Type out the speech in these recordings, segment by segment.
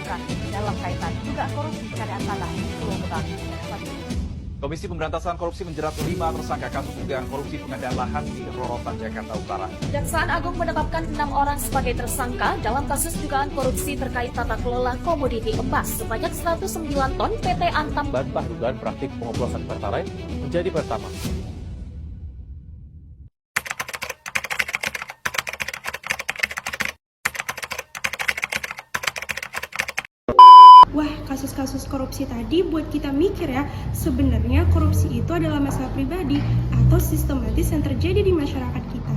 demokrasi dalam kaitan dugaan korupsi pengadaan tanah di Pulau Gebang. Komisi Pemberantasan Korupsi menjerat 5 tersangka kasus dugaan korupsi pengadaan lahan di Rorotan, Jakarta Utara. Kejaksaan Agung menetapkan 6 orang sebagai tersangka dalam kasus dugaan korupsi terkait tata kelola komoditi emas sebanyak 109 ton PT Antam. Bantah dugaan praktik pengoplosan pertalite menjadi pertama. Wah, kasus-kasus korupsi tadi buat kita mikir ya, sebenarnya korupsi itu adalah masalah pribadi atau sistematis yang terjadi di masyarakat kita.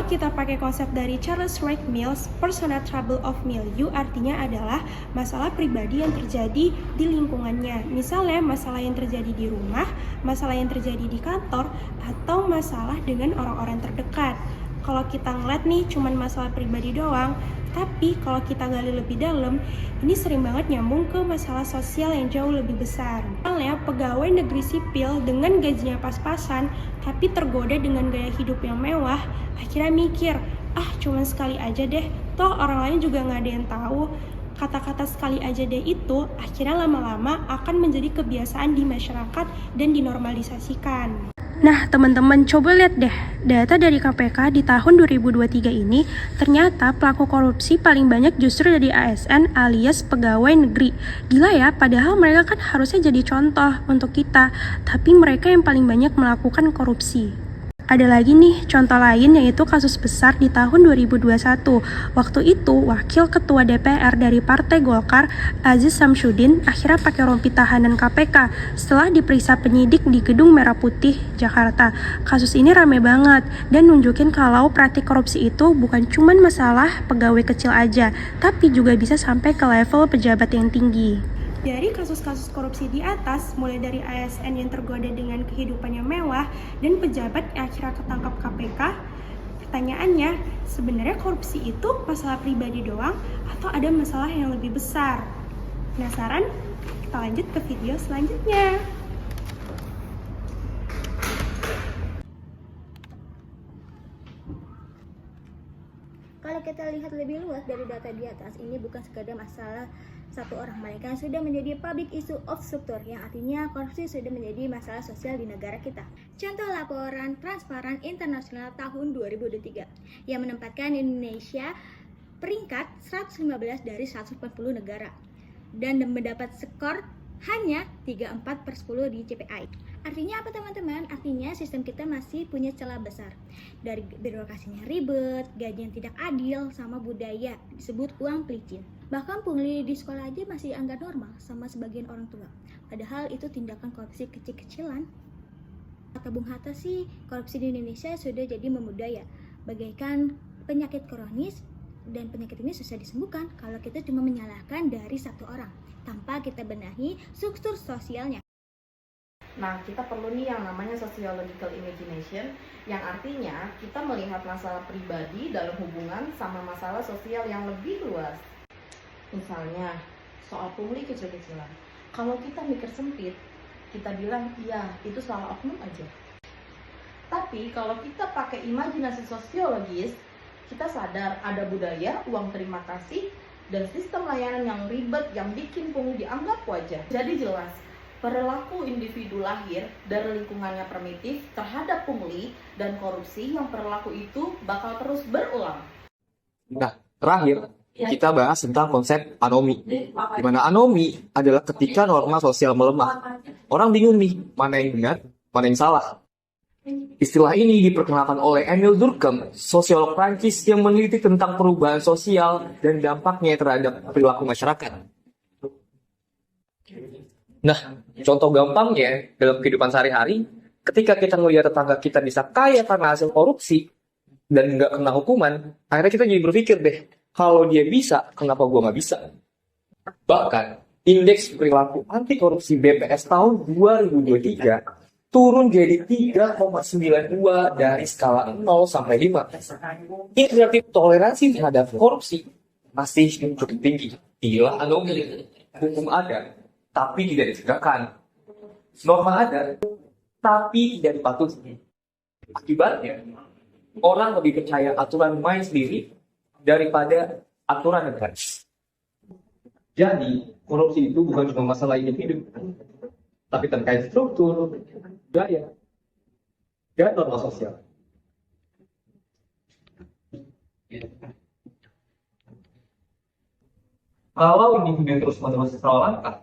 Kita pakai konsep dari Charles Wright Mills, personal trouble of milieu, artinya adalah masalah pribadi yang terjadi di lingkungannya. Misalnya masalah yang terjadi di rumah, masalah yang terjadi di kantor, atau masalah dengan orang-orang terdekat. Kalau kita ngeliat nih cuman masalah pribadi doang, tapi kalau kita gali lebih dalam, ini sering banget nyambung ke masalah sosial yang jauh lebih besar. Misalnya pegawai negeri sipil dengan gajinya pas-pasan, tapi tergoda dengan gaya hidup yang mewah, akhirnya mikir, cuman sekali aja deh, toh orang lain juga nggak ada yang tahu. Kata-kata sekali aja deh itu akhirnya lama-lama akan menjadi kebiasaan di masyarakat dan dinormalisasikan. Nah teman-teman, coba lihat deh, data dari KPK di tahun 2023 ini, ternyata pelaku korupsi paling banyak justru dari ASN alias pegawai negeri. Gila ya, padahal mereka kan harusnya jadi contoh untuk kita, tapi mereka yang paling banyak melakukan korupsi. Ada lagi nih contoh lain, yaitu kasus besar di tahun 2021. Waktu itu wakil ketua DPR dari Partai Golkar, Aziz Samsudin, akhirnya pakai rompi tahanan KPK setelah diperiksa penyidik di Gedung Merah Putih, Jakarta. Kasus ini rame banget dan nunjukin kalau praktik korupsi itu bukan cuma masalah pegawai kecil aja, tapi juga bisa sampai ke level pejabat yang tinggi. Dari kasus-kasus korupsi di atas, mulai dari ASN yang tergoda dengan kehidupannya mewah dan pejabat yang akhirnya ketangkap KPK, pertanyaannya, sebenarnya korupsi itu masalah pribadi doang atau ada masalah yang lebih besar? Penasaran? Kita lanjut ke video selanjutnya. Kalau kita lihat lebih luas dari data di atas, ini bukan sekadar masalah satu orang, melainkan sudah menjadi public issue of structure, yang artinya korupsi sudah menjadi masalah sosial di negara kita. Contoh laporan Transparan Internasional tahun 2023 yang menempatkan Indonesia peringkat 115 dari 140 negara dan mendapat skor hanya 34/10 di CPI. Artinya apa teman-teman? Artinya sistem kita masih punya celah besar. Dari birokrasinya ribet, gaji yang tidak adil, sama budaya disebut uang pelicin. Bahkan pungli di sekolah aja masih dianggap normal sama sebagian orang tua. Padahal itu tindakan korupsi kecil-kecilan. Kata Bung Hatta sih, korupsi di Indonesia sudah jadi membudaya, bagaikan penyakit kronis, dan penyakit ini susah disembuhkan kalau kita cuma menyalahkan dari satu orang tanpa kita benahi struktur sosialnya. Nah, kita perlu nih yang namanya sociological imagination, yang artinya kita melihat masalah pribadi dalam hubungan sama masalah sosial yang lebih luas. Misalnya, soal pungli kecil-kecilan. Kalau kita mikir sempit, kita bilang, iya, itu salah oknum aja. Tapi kalau kita pakai imajinasi sosiologis, kita sadar ada budaya, uang terima kasih, dan sistem layanan yang ribet yang bikin pungli dianggap wajar. Jadi jelas, perilaku individu lahir dari lingkungannya primitif terhadap pungli dan korupsi yang perilaku itu bakal terus berulang. Nah, terakhir kita bahas tentang konsep anomi. Di mana anomi adalah ketika norma sosial melemah. Orang bingung nih, mana yang benar, mana yang salah. Istilah ini diperkenalkan oleh Emile Durkheim, sosiolog Prancis yang meneliti tentang perubahan sosial dan dampaknya terhadap perilaku masyarakat. Nah, contoh gampangnya dalam kehidupan sehari-hari, ketika kita melihat tetangga kita bisa kaya karena hasil korupsi dan nggak kena hukuman, akhirnya kita jadi berpikir deh, kalau dia bisa, kenapa gua nggak bisa? Bahkan, indeks perilaku anti korupsi BPS tahun 2023 turun jadi 3,92 dari skala 0 sampai 5. Ini berarti toleransi terhadap korupsi masih cukup tinggi. Inilah anomi. Hukum ada, tapi tidak ditegakkan. Norma ada, tapi tidak dipatuhi. Akibatnya, orang lebih percaya aturan main sendiri daripada aturan negara. Jadi, korupsi itu bukan cuma masalah individu, tapi terkait struktur, budaya, dan norma sosial. Kalau individu terus-menerus salah langkah,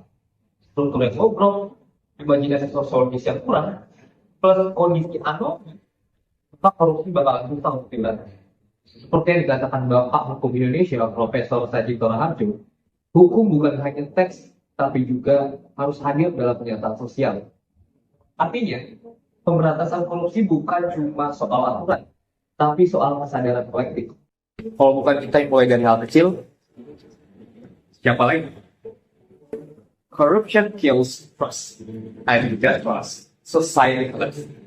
struktur yang bobrok, imajinasi sosiologis yang kurang, plus kondisi anomi, maka korupsi bakal susah untuk diberantas. Seperti yang dikatakan Bapak Hukum Indonesia, Profesor Sajito Raharjo, hukum bukan hanya teks, tapi juga harus hadir dalam kenyataan sosial. Artinya, pemberantasan korupsi bukan cuma soal aturan, tapi soal kesadaran kolektif. Kalau bukan kita yang mulai dari hal kecil, siapa lagi? Corruption kills trust, and without trust, society collapses.